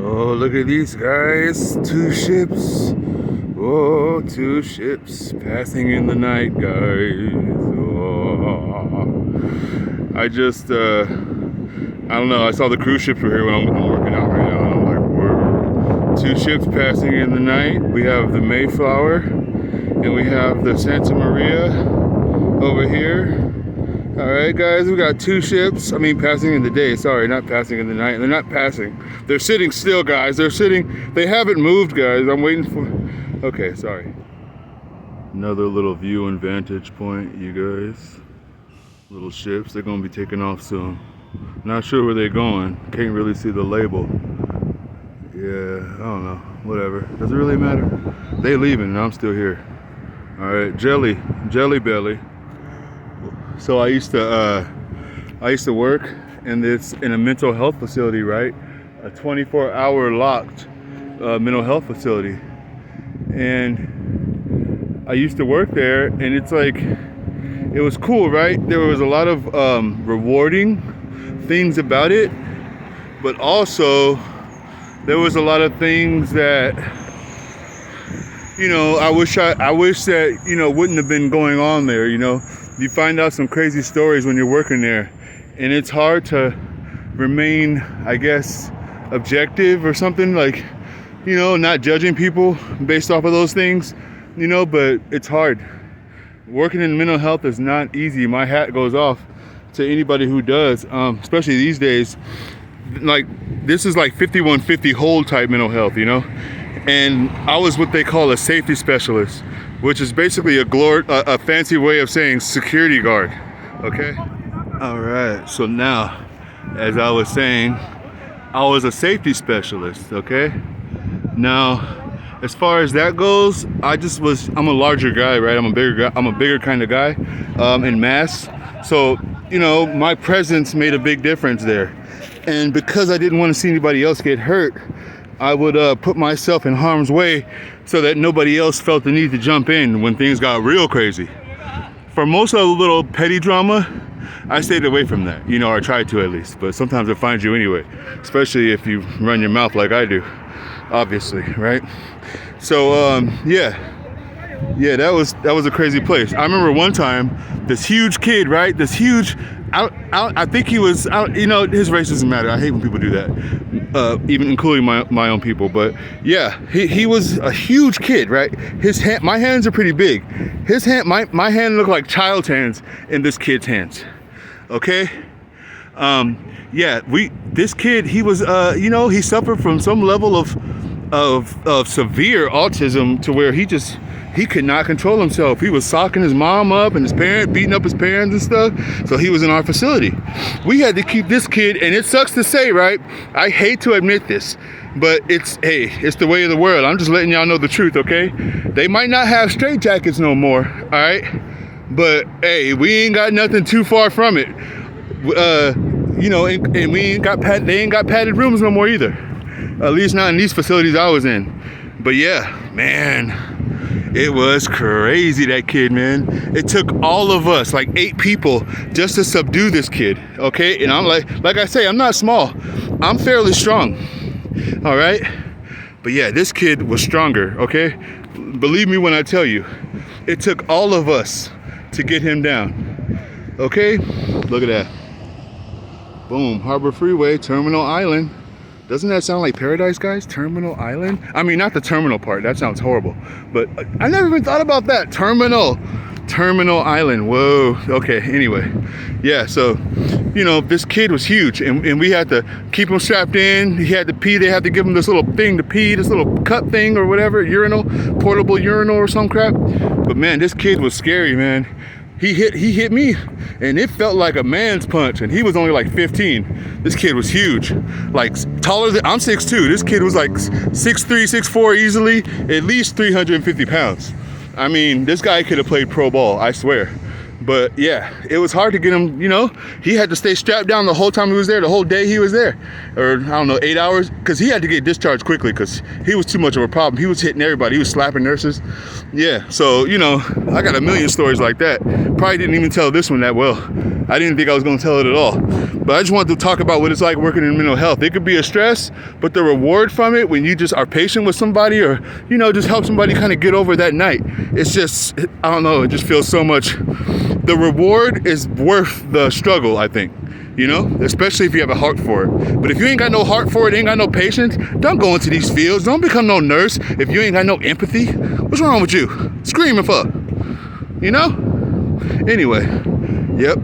Oh, look at these guys. Two ships. Oh, two ships passing in the night, guys. Oh. I don't know. I saw the cruise ships were here when I'm working out right now. I'm like, whoa. Two ships passing in the night. We have the Mayflower and we have the Santa Maria over here. All right, guys, we got two ships. I mean, passing in the day. Sorry, not passing in the night. They're not passing. They're sitting still, guys. They're sitting. They haven't moved, guys. I'm waiting for. Okay, sorry. Another little view and vantage point, you guys. Little ships. They're gonna be taking off soon. Not sure where they're going. Can't really see the label. Yeah, I don't know. Whatever. Does it really matter? They leaving, and I'm still here. All right, Jelly Belly. So I used to work in a mental health facility, right? A 24-hour locked mental health facility, and I used to work there, and it's like it was cool, right? There was a lot of rewarding things about it, but also there was a lot of things that I wish that wouldn't have been going on there. You find out some crazy stories when you're working there, and it's hard to remain, I guess, objective or something, like, not judging people based off of those things, but it's hard. Working in mental health is not easy. My hat goes off to anybody who does, especially these days. Like, this is like 5150 hold type mental health, and I was what they call a safety specialist, which is basically a fancy way of saying security guard, okay? All right, so now, as I was saying, I was a safety specialist, okay? Now, as far as that goes, I'm a larger guy, right? I'm a bigger kind of guy in mass. So, my presence made a big difference there. And because I didn't want to see anybody else get hurt, I would put myself in harm's way so that nobody else felt the need to jump in when things got real crazy. For most of the little petty drama, I stayed away from that, or I tried to at least, but sometimes it finds you anyway, especially if you run your mouth like I do, obviously, right? So, yeah, that was a crazy place. I remember one time, this huge kid, right? I think he was, his race doesn't matter. I hate when people do that, even including my own people. But yeah, he was a huge kid, right? My hands are pretty big. My hand looked like child's hands in this kid's hands. Okay. This kid, he was, he suffered from some level of severe autism to where he could not control himself. He was socking his mom up and beating up his parents and stuff. So he was in our facility. We had to keep this kid, and it sucks to say, right? I hate to admit this, but it's the way of the world. I'm just letting y'all know the truth, okay? They might not have straitjackets no more, all right? But hey, we ain't got nothing too far from it. And we ain't got they ain't got padded rooms no more either. At least not in these facilities I was in. But yeah, man, it was crazy, that kid, man. It took all of us, like 8 people, just to subdue this kid, okay? And I'm like I say, I'm not small. I'm fairly strong, all right? But yeah, this kid was stronger, okay? Believe me when I tell you, it took all of us to get him down, okay? Look at that. Boom, Harbor Freeway, Terminal Island. Doesn't that sound like paradise, guys? Terminal Island? I mean, not the terminal part. That sounds horrible. But I never even thought about that. Terminal Island. Whoa. Okay, anyway. Yeah, so, this kid was huge. And we had to keep him strapped in. He had to pee. They had to give him this little thing to pee, this little cup thing or whatever, portable urinal or some crap. But man, this kid was scary, man. He hit me, and it felt like a man's punch, and he was only like 15. This kid was huge, like taller than, I'm 6'2". This kid was like 6'3", 6'4", easily, at least 350 pounds. I mean, this guy could have played pro ball, I swear. But yeah, it was hard to get him, he had to stay strapped down the whole time he was there, the whole day he was there, or I don't know, 8 hours, because he had to get discharged quickly because he was too much of a problem. He was hitting everybody, he was slapping nurses. Yeah, so, I got a million stories like that. Probably didn't even tell this one that well. I didn't think I was gonna tell it at all. But I just wanted to talk about what it's like working in mental health. It could be a stress, but the reward from it, when you just are patient with somebody or, just help somebody kind of get over that night, it's just, I don't know, it just feels so much. The reward is worth the struggle, I think, especially if you have a heart for it. But if you ain't got no heart for it, ain't got no patience, don't go into these fields. Don't become no nurse if you ain't got no empathy. What's wrong with you? Screaming for, Anyway, yep.